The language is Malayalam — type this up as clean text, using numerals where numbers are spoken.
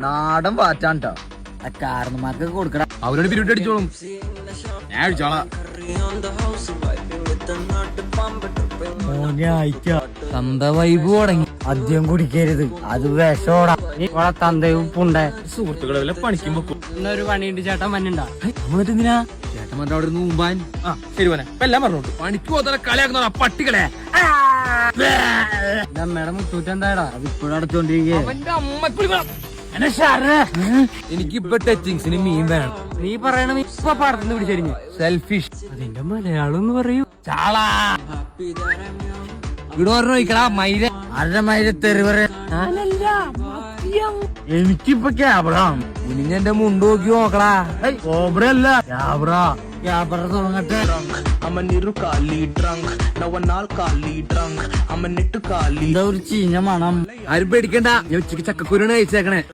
നാടൻ പാറ്റാണ്ടാ കാരണന്മാർക്ക് കൊടുക്കണം. അവരോട് പിരിവിട്ട് അടിച്ചോളും. ഞാൻ അടിച്ചോളാം. തന്ത വൈബ് തുടങ്ങി. അദ്യം കുടിക്കരുത്, അത് വിഷോടാ. തന്തയും പുണ്ടേ സുഹൃത്തുക്കളെ വല്ല പണിക്കും വെക്കും. ഒരു പണിയുണ്ട് ചേട്ടൻ മഞ്ഞണ്ടാ. എന്തിനാ ചേട്ടൻ മറ്റേ അവിടെ നിന്ന് മുമ്പാൻ. ശരി പോനെ എല്ലാം പറഞ്ഞോട്ടു. പണിക്ക് പോകാതെ കളിയാക്കുന്ന പട്ടികളെ. അമ്മയുടെ മുത്തൂറ്റെന്താടാ അത് ഇപ്പോഴും അടച്ചോണ്ടിരിക്കുക. എനിക്കിപ്പൊ ടച്ചിങ്സിന് മീൻ വേണം. നീ പറയണ ഇപ്പൊ പടത്തുനിന്ന് പിടിച്ചരിഞ്ഞ് സെൽഫിഷ്. അതിന്റെ മലയാളം എന്ന് പറയൂ. ചാളാ ഇവിടെ പറഞ്ഞോക്കടാ മൈര. അര മൈര തെറി പറയാ. എനിക്കിപ്പൊ ക്യാബറ. ഇനി എന്റെ മുണ്ട് നോക്കി നോക്കടാ. കോബ്ര അല്ല ക്യാബറ. ക്യാബറ തുടങ്ങട്ടെ. എന്താ ഒരു ചീഞ്ഞ മണം. ആരും പേടിക്കണ്ട. ഞാൻ ഉച്ചക്ക് ചക്കക്കുരുണ് കഴിച്ചേക്കണേ.